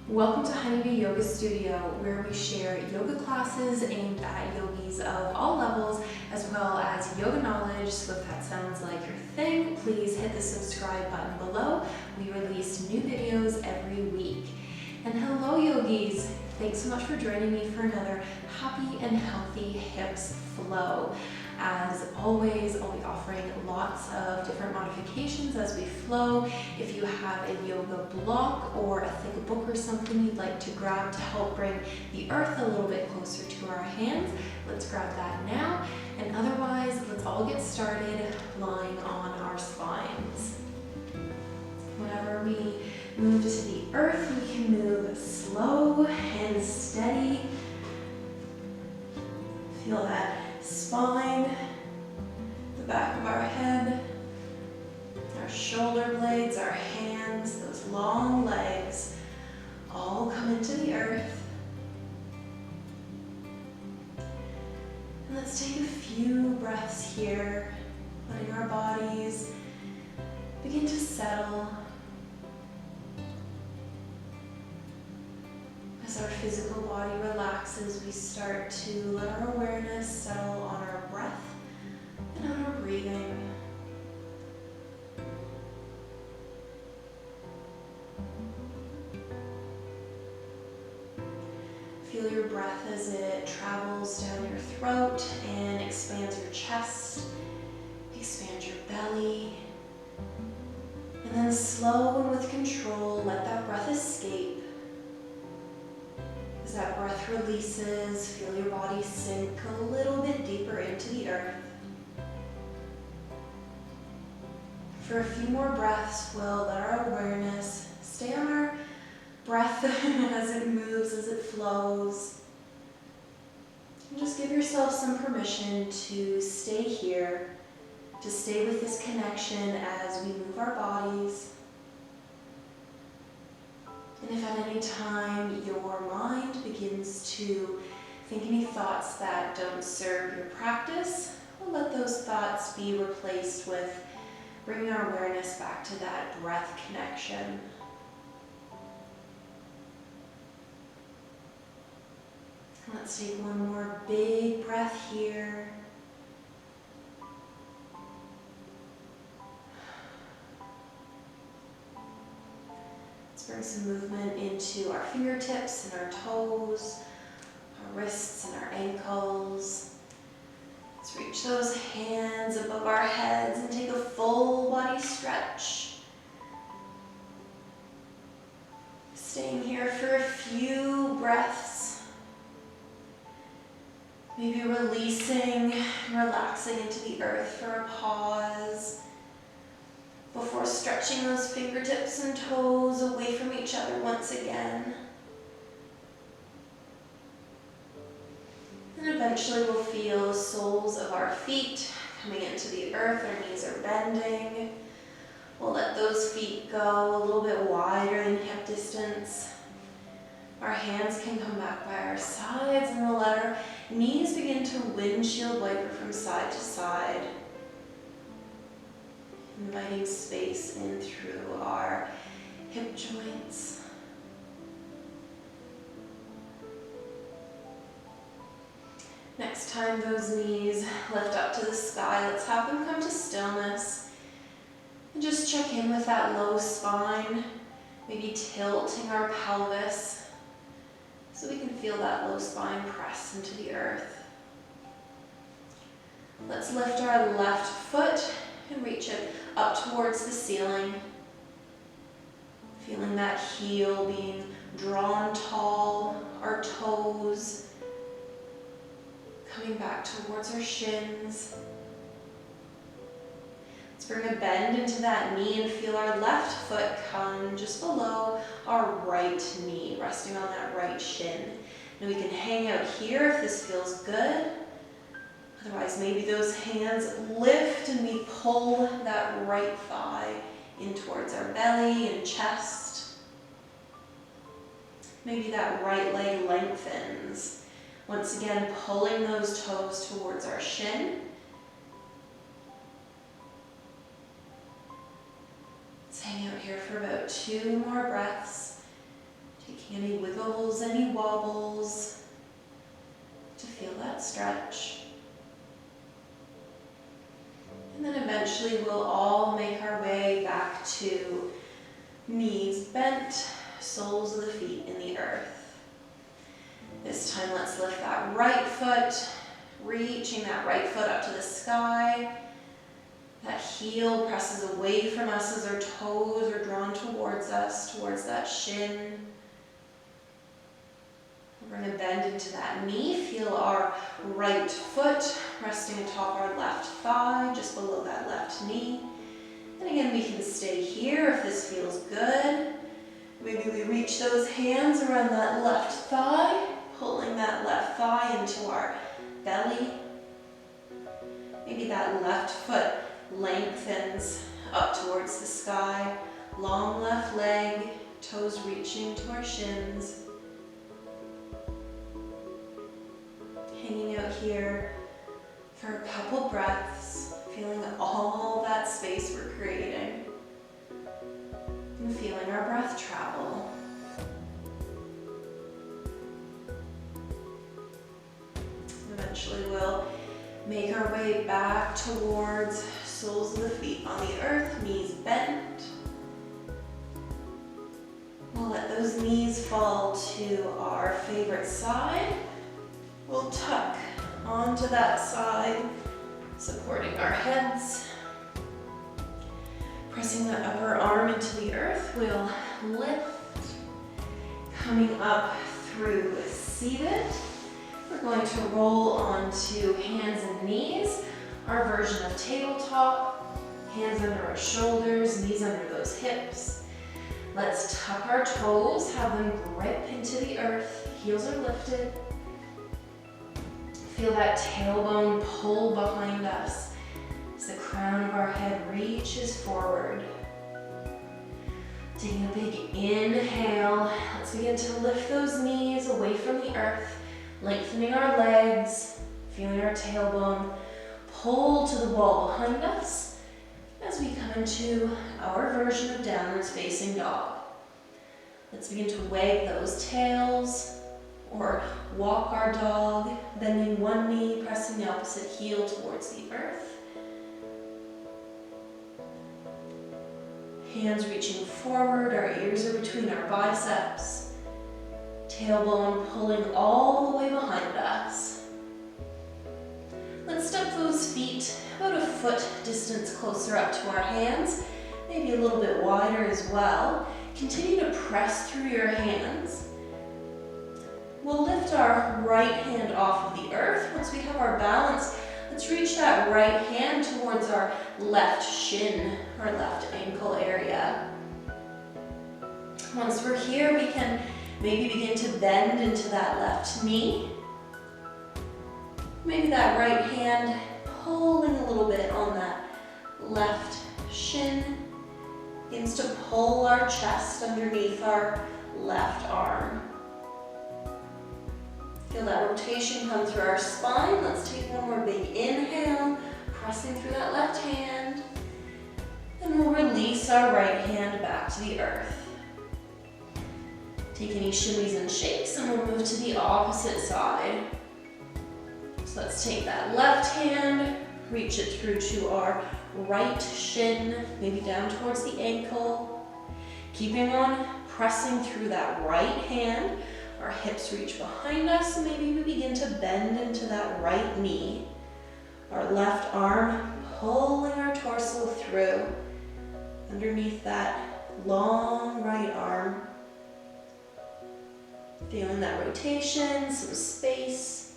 Welcome to Honeybee Yoga Studio, where we share yoga classes aimed at yogis of all levels, as well as yoga knowledge. So if that sounds like your thing, please hit the subscribe button below. We release new videos every week. And hello yogis! Thanks so much for joining me for another happy and healthy hips flow. As always, I'll be offering lots of different modifications as we flow. If you have a yoga block or a thick book or something you'd like to grab to help bring the earth a little bit closer to our hands, let's grab that now. And otherwise, let's all get started lying on our spines. Whenever we move to the earth, we can move slow and steady. Feel that spine, the back of our head, our shoulder blades, our hands, those long legs, all come into the earth. And let's take a few breaths here, letting our bodies begin to settle. As our physical body relaxes, we start to let our awareness settle on our breath and on our breathing. Feel your breath as it travels down your throat and expands your chest, expands your belly, and then slow and with control, let that breath escape. As that breath releases, feel your body sink a little bit deeper into the earth. For a few more breaths, we'll let our awareness stay on our breath as it moves, as it flows. And just give yourself some permission to stay here, to stay with this connection as we move our bodies. And if at any time your mind begins to think any thoughts that don't serve your practice, we'll let those thoughts be replaced with bringing our awareness back to that breath connection. Let's take one more big breath here. Bring some movement into our fingertips and our toes, our wrists and our ankles. Let's reach those hands above our heads and take a full body stretch. Staying here for a few breaths. Maybe releasing, relaxing into the earth for a pause. Before stretching those fingertips and toes away from each other once again. And eventually we'll feel the soles of our feet coming into the earth, our knees are bending. We'll let those feet go a little bit wider than hip distance. Our hands can come back by our sides and we'll let our knees begin to windshield wiper from side to side. Inviting space in through our hip joints. Next time those knees lift up to the sky, let's have them come to stillness. And just check in with that low spine, maybe tilting our pelvis so we can feel that low spine press into the earth. Let's lift our left foot and reach it up towards the ceiling. Feeling that heel being drawn tall, our toes coming back towards our shins. Let's bring a bend into that knee and feel our left foot come just below our right knee, resting on that right shin. And we can hang out here if this feels good. Otherwise, maybe those hands lift and we pull that right thigh in towards our belly and chest. Maybe that right leg lengthens. Once again, pulling those toes towards our shin. Let's hang out here for about 2 more breaths. Taking any wiggles, any wobbles to feel that stretch. And then eventually we'll all make our way back to knees bent, soles of the feet in the earth. This time let's lift that right foot, reaching that right foot up to the sky. That heel presses away from us as our toes are drawn towards us, towards that shin. We're going to bend into that knee. Feel our right foot resting atop our left thigh, just below that left knee. And again, we can stay here if this feels good. Maybe we reach those hands around that left thigh, pulling that left thigh into our belly. Maybe that left foot lengthens up towards the sky. Long left leg, toes reaching to our shins. Hanging out here for a couple breaths, feeling all that space we're creating. And feeling our breath travel. Eventually we'll make our way back towards soles of the feet on the earth, knees bent. We'll let those knees fall to our favorite side. We'll tuck onto that side, supporting our heads. Pressing the upper arm into the earth, we'll lift. Coming up through seated. We're going to roll onto hands and knees, our version of tabletop. Hands under our shoulders, knees under those hips. Let's tuck our toes, have them grip into the earth. Heels are lifted. Feel that tailbone pull behind us as the crown of our head reaches forward. Taking a big inhale, let's begin to lift those knees away from the earth, lengthening our legs, feeling our tailbone pull to the wall behind us as we come into our version of downwards facing dog. Let's begin to wag those tails or walk our dog, bending one knee, pressing the opposite heel towards the earth. Hands reaching forward, our ears are between our biceps. Tailbone pulling all the way behind us. Let's step those feet about a foot distance closer up to our hands, maybe a little bit wider as well. Continue to press through your hands. We'll lift our right hand off of the earth. Once we have our balance, let's reach that right hand towards our left shin or left ankle area. Once we're here, we can maybe begin to bend into that left knee. Maybe that right hand pulling a little bit on that left shin. Begins to pull our chest underneath our left arm. Feel that rotation come through our spine. Let's take one more big inhale, pressing through that left hand. Then we'll release our right hand back to the earth. Take any shimmies and shakes and we'll move to the opposite side. So let's take that left hand, reach it through to our right shin, maybe down towards the ankle. Keeping on pressing through that right hand. Our hips reach behind us, and maybe we begin to bend into that right knee. Our left arm pulling our torso through underneath that long right arm. Feeling that rotation, some space.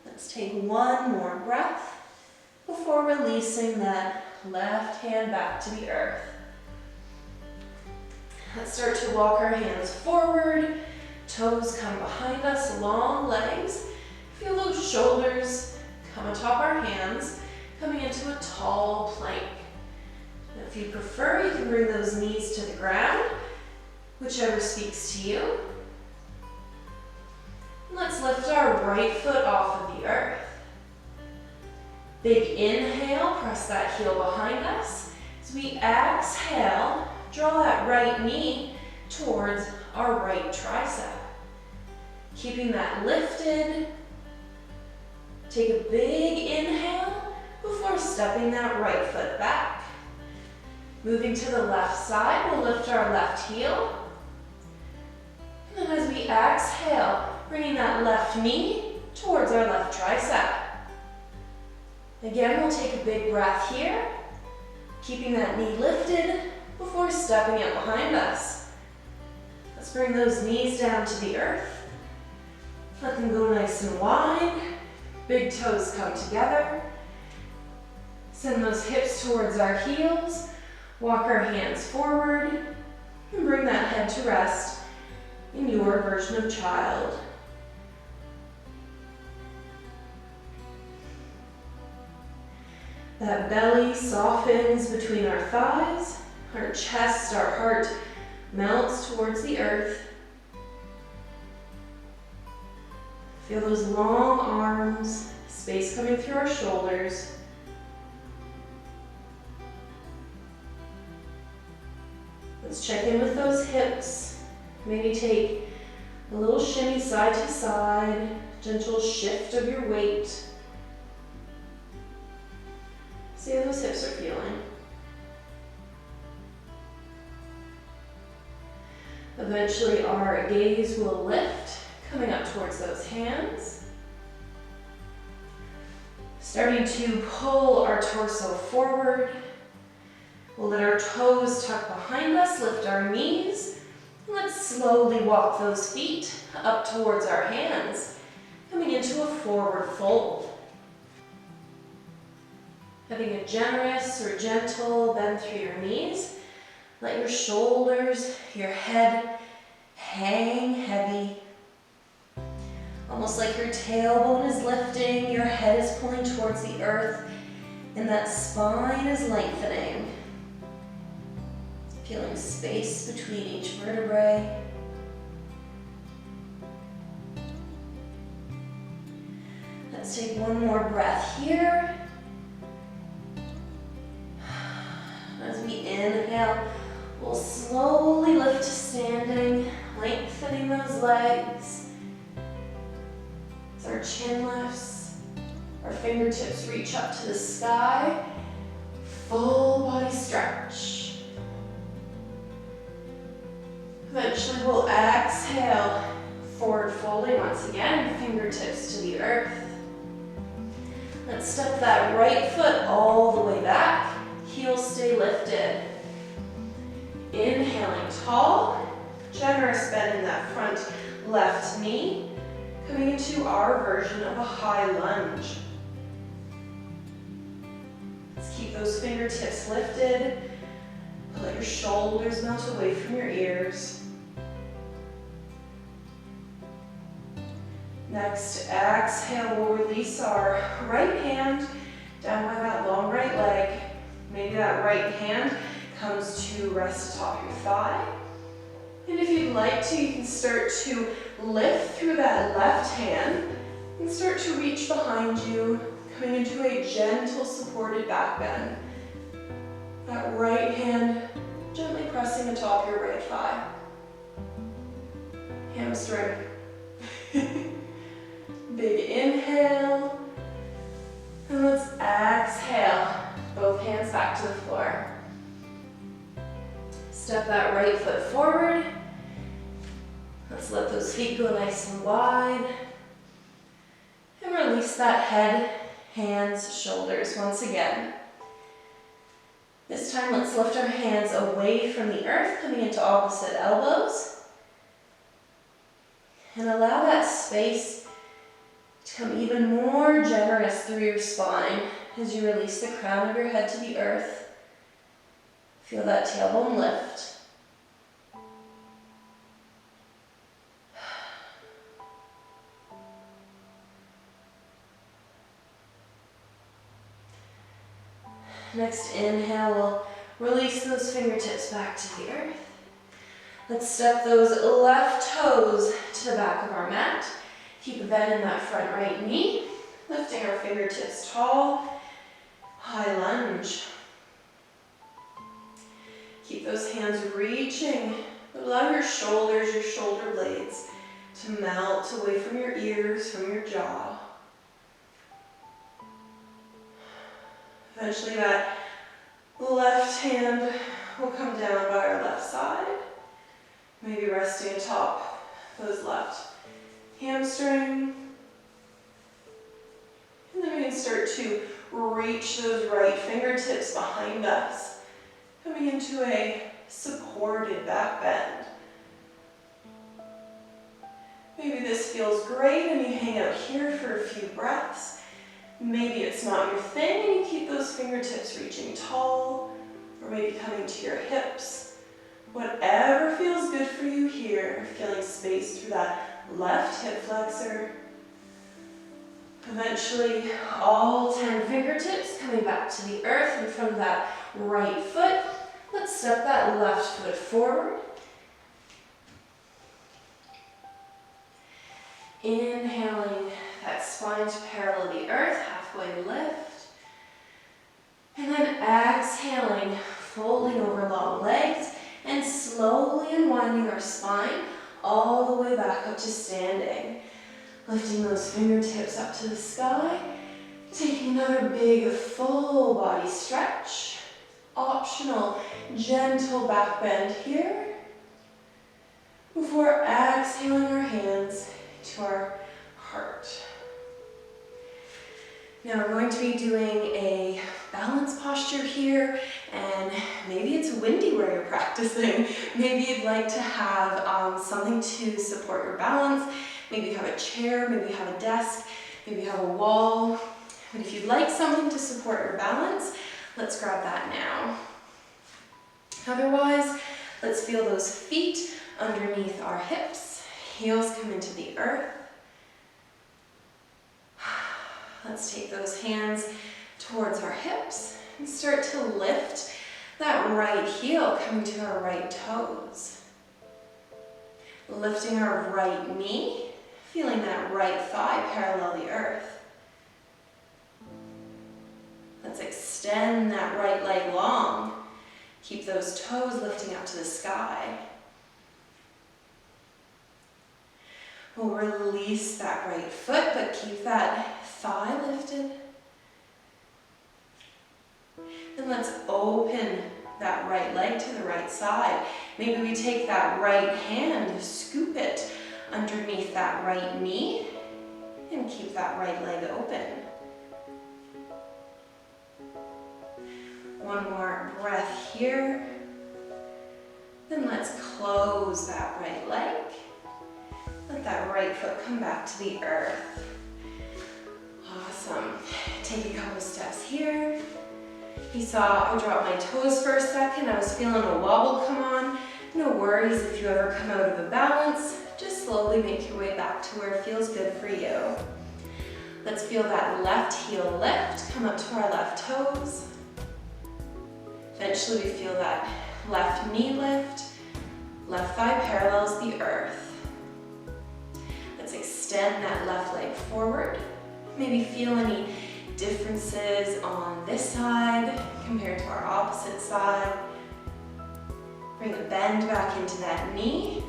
Let's take one more breath before releasing that left hand back to the earth. Let's start to walk our hands forward. Toes come behind us, long legs. Feel those shoulders come atop our hands, coming into a tall plank. And if you prefer, you can bring those knees to the ground, whichever speaks to you. And let's lift our right foot off of the earth. Big inhale, press that heel behind us. As we exhale, draw that right knee towards our right tricep. Keeping that lifted. Take a big inhale before stepping that right foot back. Moving to the left side, we'll lift our left heel. And then as we exhale, bringing that left knee towards our left tricep. Again, we'll take a big breath here, keeping that knee lifted before stepping it behind us. Let's bring those knees down to the earth. Let them go nice and wide. Big toes come together. Send those hips towards our heels. Walk our hands forward and bring that head to rest in your version of child. That belly softens between our thighs, our chest, our heart melts towards the earth. Feel those long arms, space coming through our shoulders. Let's check in with those hips. Maybe take a little shimmy side to side, gentle shift of your weight. See how those hips are feeling. Eventually our gaze will lift, coming up towards those hands. Starting to pull our torso forward. We'll let our toes tuck behind us, lift our knees. Let's slowly walk those feet up towards our hands, coming into a forward fold. Having a generous or gentle bend through your knees. Let your shoulders, your head hang heavy. Almost like your tailbone is lifting, your head is pulling towards the earth, and that spine is lengthening. Feeling space between each vertebrae. Let's take one more breath here. As we inhale, we'll slowly lift to standing, lengthening those legs. As our chin lifts, our fingertips reach up to the sky. Full body stretch. Eventually we'll exhale, forward folding once again, fingertips to the earth. Let's step that right foot all the way back, heels stay lifted. Inhaling tall, generous bend in that front left knee, coming into our version of a high lunge. Let's keep those fingertips lifted. Let your shoulders melt away from your ears. Next, exhale, we'll release our right hand down by that long right leg. Maybe that right hand comes to rest atop your thigh. And if you'd like to, you can start to lift through that left hand and start to reach behind you, coming into a gentle supported back bend. That right hand gently pressing atop your right thigh. Hamstring. Big inhale. And let's exhale. Both hands back to the floor. Step that right foot forward. Let's let those feet go nice and wide. And release that head, hands, shoulders once again. This time, let's lift our hands away from the earth, coming into opposite elbows. And allow that space to come even more generous through your spine as you release the crown of your head to the earth. Feel that tailbone lift. Next inhale, we'll release those fingertips back to the earth. Let's step those left toes to the back of our mat. Keep a bend in that front right knee. Lifting our fingertips tall. High lunge. Keep those hands reaching Allow your shoulders, your shoulder blades to melt away from your ears, from your jaw. Eventually that left hand will come down by our left side, maybe resting atop those left hamstring. And then we can start to reach those right fingertips behind us, coming into a supported back bend. Maybe this feels great and you hang out here for a few breaths. Maybe it's not your thing and you keep those fingertips reaching tall, or maybe coming to your hips. Whatever feels good for you here, feeling space through that left hip flexor. Eventually, all 10 fingertips coming back to the earth in front of that right foot. Let's step that left foot forward. Inhaling that spine to parallel the earth, halfway lift. And then exhaling, folding over long legs and slowly unwinding our spine all the way back up to standing. Lifting those fingertips up to the sky. Taking another big full body stretch. Optional, gentle back bend here. Before exhaling our hands to our heart. Now we're going to be doing a balance posture here, and maybe it's windy where you're practicing. Maybe you'd like to have something to support your balance. Maybe you have a chair, maybe you have a desk, maybe you have a wall. But if you'd like something to support your balance, let's grab that now. Otherwise, let's feel those feet underneath our hips. Heels come into the earth. Let's take those hands towards our hips and start to lift that right heel coming to our right toes. Lifting our right knee, feeling that right thigh parallel the earth. Let's extend that right leg long. Keep those toes lifting up to the sky. We'll release that right foot, but keep that thigh lifted. Then let's open that right leg to the right side. Maybe we take that right hand, scoop it underneath that right knee, and keep that right leg open. One more breath here. Then let's close that right leg. Let that right foot come back to the earth. Awesome. Take a couple steps here. You saw I dropped my toes for a second. I was feeling a wobble come on. No worries if you ever come out of a balance. Just slowly make your way back to where it feels good for you. Let's feel that left heel lift. Come up to our left toes. Eventually we feel that left knee lift. Left thigh parallels the earth. Let's extend that left leg forward. Maybe feel any differences on this side compared to our opposite side. Bring the bend back into that knee.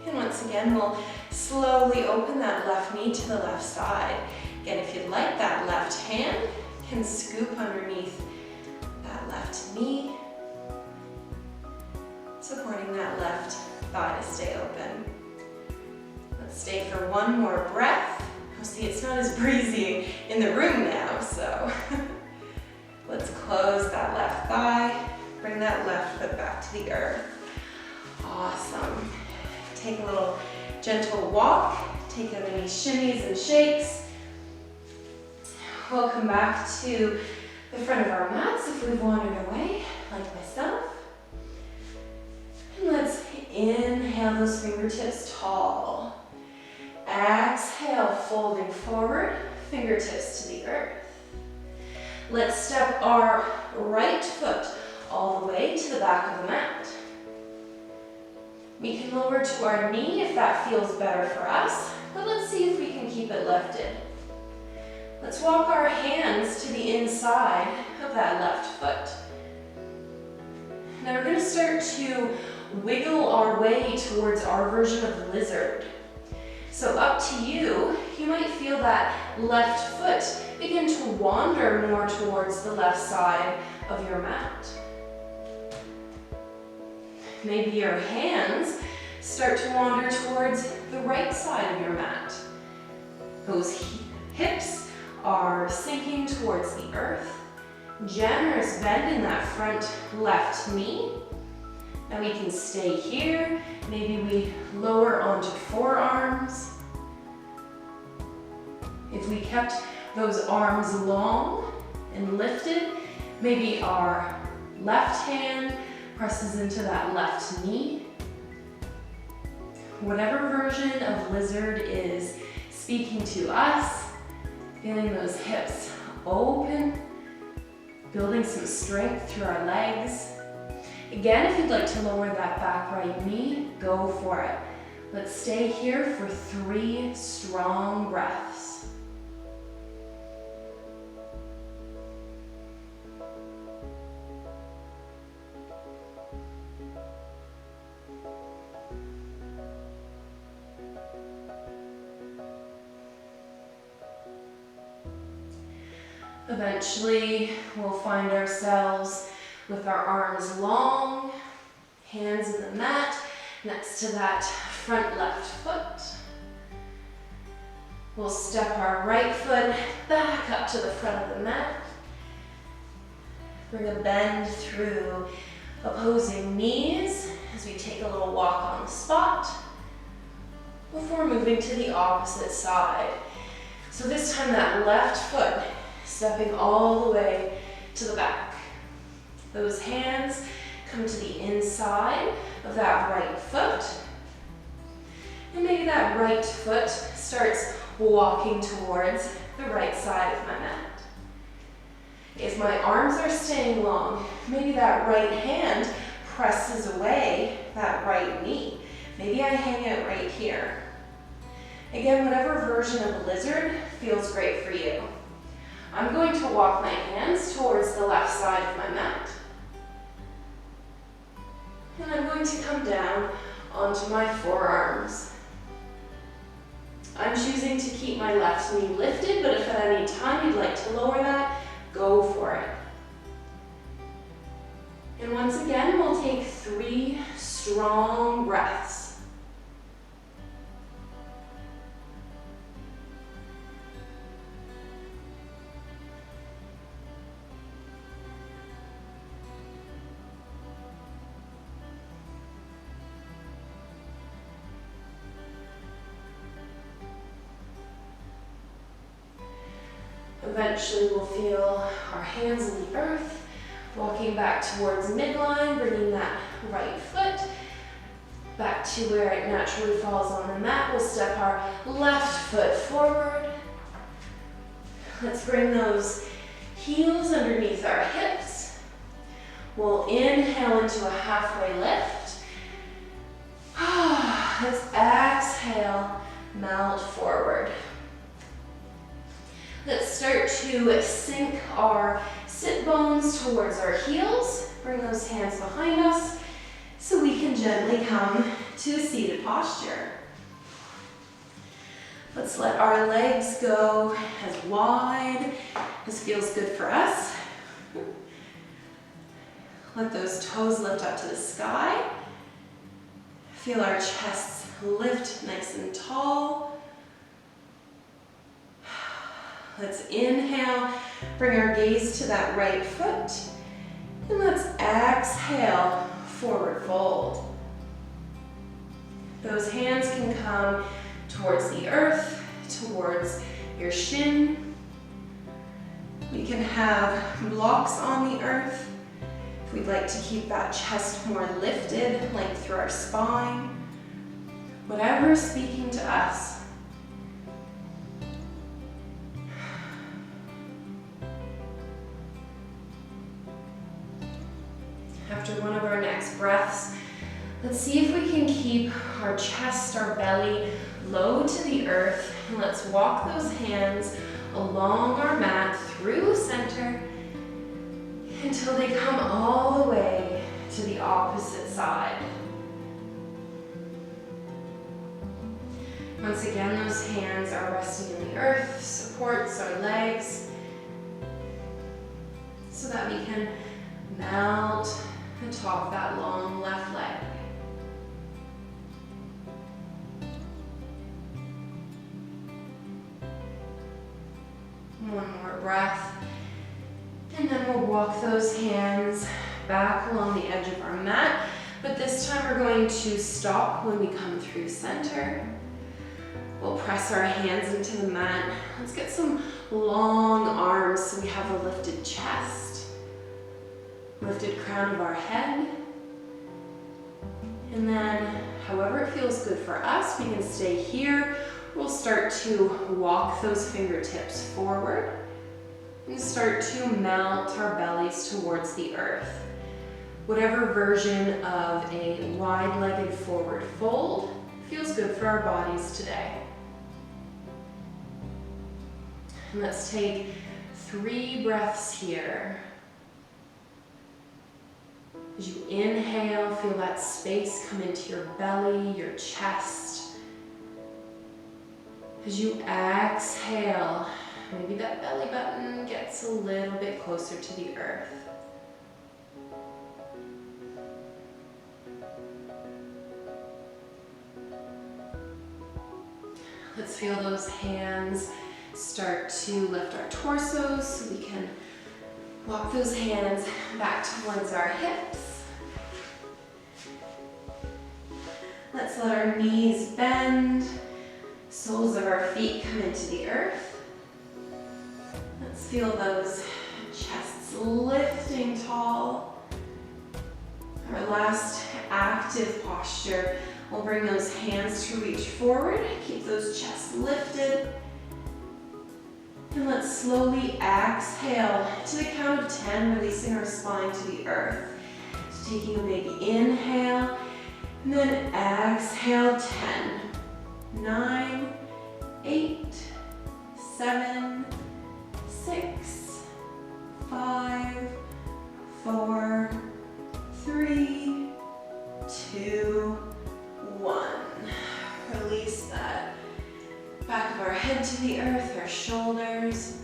And once again, we'll slowly open that left knee to the left side. Again, if you'd like, that left hand can scoop underneath that left knee, supporting that left thigh to stay open. Let's stay for one more breath. You'll see it's not as breezy in the room now, so let's close that left thigh, bring that left foot back to the earth. Awesome. Take a little gentle walk, take out any shimmies and shakes. We'll come back to the front of our mats if we've wandered away, like myself. And let's inhale those fingertips tall. Exhale, folding forward, fingertips to the earth. Let's step our right foot all the way to the back of the mat. We can lower to our knee if that feels better for us, but let's see if we can keep it lifted. Let's walk our hands to the inside of that left foot. Now we're going to start to wiggle our way towards our version of lizard. So up to you, you might feel that left foot begin to wander more towards the left side of your mat. Maybe your hands start to wander towards the right side of your mat. Those hips are sinking towards the earth. Generous bend in that front left knee. Now we can stay here. Maybe we lower onto forearms. If we kept those arms long and lifted, maybe our left hand presses into that left knee. Whatever version of lizard is speaking to us, feeling those hips open, building some strength through our legs. Again, if you'd like to lower that back right knee, go for it. Let's stay here for 3 strong breaths. Eventually, we'll find ourselves with our arms long, hands in the mat, next to that front left foot. We'll step our right foot back up to the front of the mat. Bring a bend through opposing knees as we take a little walk on the spot before moving to the opposite side. So this time that left foot stepping all the way to the back. Those hands come to the inside of that right foot. And maybe that right foot starts walking towards the right side of my mat. If my arms are staying long, maybe that right hand presses away that right knee. Maybe I hang it right here. Again, whatever version of a lizard feels great for you. I'm going to walk my hands towards the left side of my mat. And I'm going to come down onto my forearms. I'm choosing to keep my left knee lifted, but if at any time you'd like to lower that, go for it. And once again, we'll take 3 strong breaths. Eventually we'll feel our hands in the earth, walking back towards midline, bringing that right foot back to where it naturally falls on the mat. We'll step our left foot forward. Let's bring those heels underneath our hips. We'll inhale into a halfway lift. Let's exhale, melt forward. Let's start to sink our sit bones towards our heels. Bring those hands behind us so we can gently come to a seated posture. Let's let our legs go as wide as feels good for us. Let those toes lift up to the sky. Feel our chests lift nice and tall. Let's inhale, bring our gaze to that right foot, and let's exhale, forward fold. Those hands can come towards the earth, towards your shin. We can have blocks on the earth. If we'd like to keep that chest more lifted, like through our spine, whatever is speaking to us. After one of our next breaths, let's see if we can keep our chest, our belly low to the earth. And let's walk those hands along our mat through center until they come all the way to the opposite side. Once again, those hands are resting in the earth, supports our legs, so that we can mount atop that long left leg. One more breath, and then we'll walk those hands back along the edge of our mat, but this time we're going to stop when we come through center. We'll press our hands into the mat. Let's get some long arms so we have a lifted chest, lifted crown of our head, and then however it feels good for us, we can stay here. We'll start to walk those fingertips forward and start to mount our bellies towards the earth. Whatever version of a wide-legged forward fold feels good for our bodies today. And let's take 3 breaths here. As you inhale, feel that space come into your belly, your chest. As you exhale, maybe that belly button gets a little bit closer to the earth. Let's feel those hands start to lift our torsos so we can walk those hands back towards our hips. Let's let our knees bend, soles of our feet come into the earth. Let's feel those chests lifting tall. Our last active posture, we'll bring those hands to reach forward, keep those chests lifted. And let's slowly exhale to the count of 10, releasing our spine to the earth. So taking a big inhale, and then exhale 10, 9, 8, 7, 6, 5, 4, 3, 2, 1. Release that back of our head to the earth, our shoulders.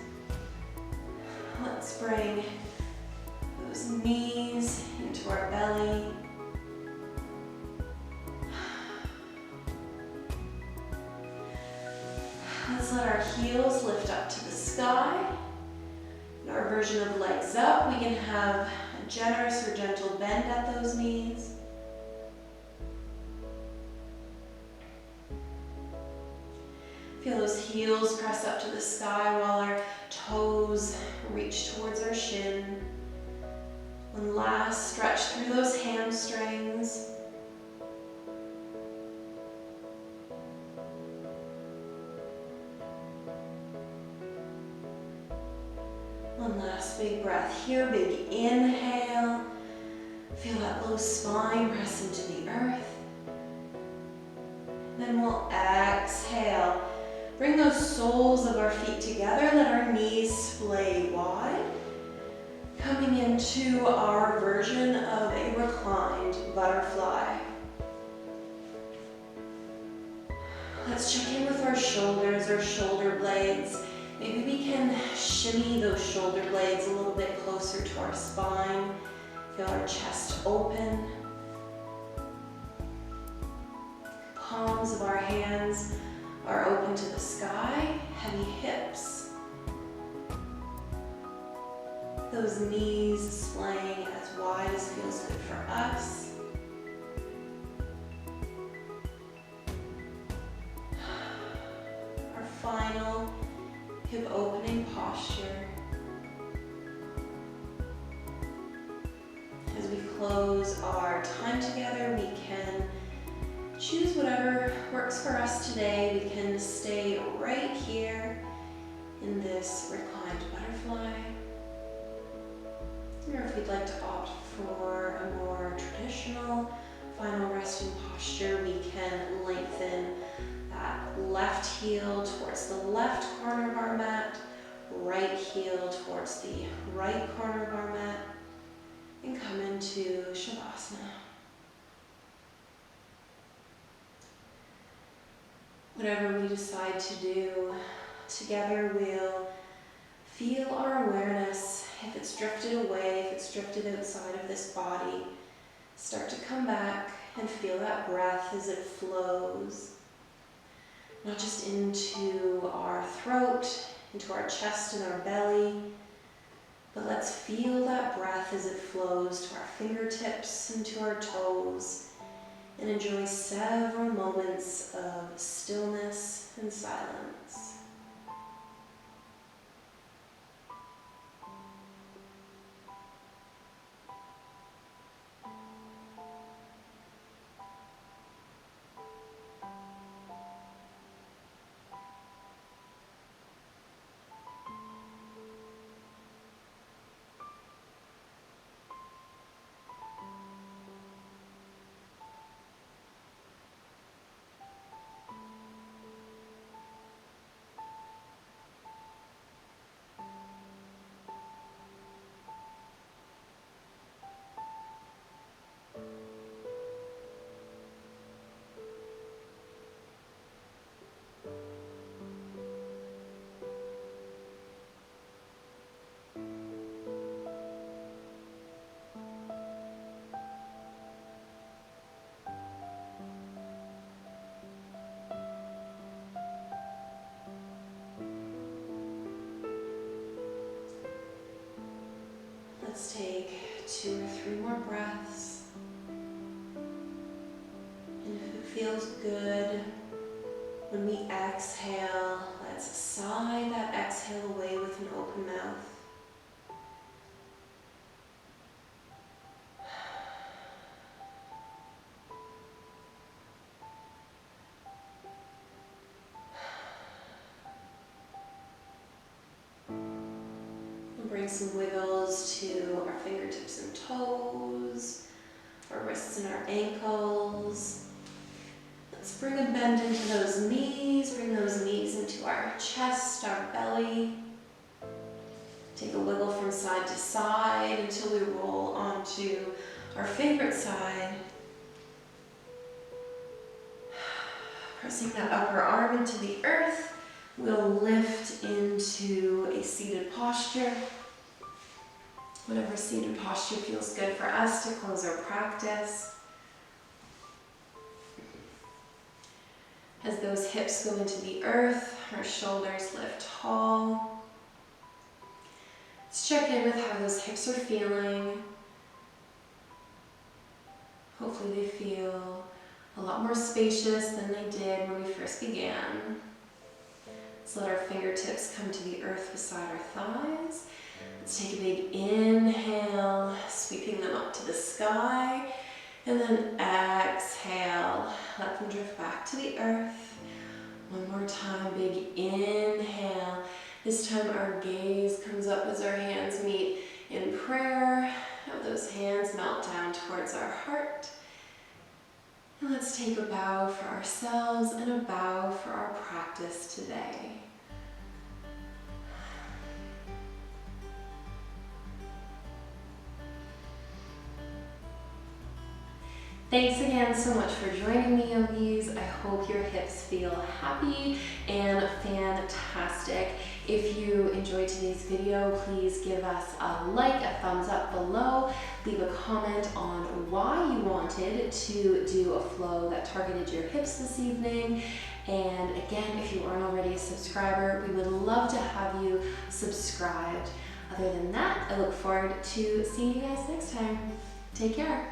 Let's bring those knees into our belly. Let's let our heels lift up to the sky. In our version of legs up, we can have a generous or gentle bend at those knees. Feel those heels press up to the sky while our toes reach towards our shin. One last stretch through those hamstrings. One last big breath here, big inhale. Feel that low spine press into the earth. Then we'll exhale. Bring those soles of our feet together, let our knees splay wide. Coming into our version of a reclined butterfly. Let's check in with our shoulders, our shoulder blades. Maybe we can shimmy those shoulder blades a little bit closer to our spine. Feel our chest open. Palms of our hands are open to the sky, heavy hips. Those knees splaying as wide as feels good for us. Our final hip opening posture. As we close our time together, we can choose whatever works for us today. We can stay right here in this reclined butterfly. Or if we'd like to opt for a more traditional final resting posture, we can lengthen that left heel towards the left corner of our mat, right heel towards the right corner of our mat, and come into Shavasana. Whatever we decide to do, together we'll feel our awareness. If it's drifted away, if it's drifted outside of this body, start to come back and feel that breath as it flows. Not just into our throat, into our chest and our belly, but let's feel that breath as it flows to our fingertips and to our toes, and enjoy several moments of stillness and silence. Let's take 2 or 3 more breaths. And if it feels good, when we exhale, let's sigh that exhale away with an open mouth. Bring some wiggles to our fingertips and toes, our wrists and our ankles. Let's bring a bend into those knees, bring those knees into our chest, our belly. Take a wiggle from side to side until we roll onto our favorite side. Pressing that upper arm into the earth, we'll lift into a seated posture. Whatever seated posture feels good for us to close our practice. As those hips go into the earth, our shoulders lift tall. Let's check in with how those hips are feeling. Hopefully they feel a lot more spacious than they did when we first began. Let's let our fingertips come to the earth beside our thighs. Let's take a big inhale, sweeping them up to the sky, and then exhale, let them drift back to the earth. One more time, big inhale. This time our gaze comes up as our hands meet in prayer. Have those hands melt down towards our heart. And let's take a bow for ourselves and a bow for our practice today. Thanks again so much for joining me, yogis. I hope your hips feel happy and fantastic. If you enjoyed today's video, please give us a like, a thumbs up below. Leave a comment on why you wanted to do a flow that targeted your hips this evening. And again, if you aren't already a subscriber, we would love to have you subscribed. Other than that, I look forward to seeing you guys next time. Take care.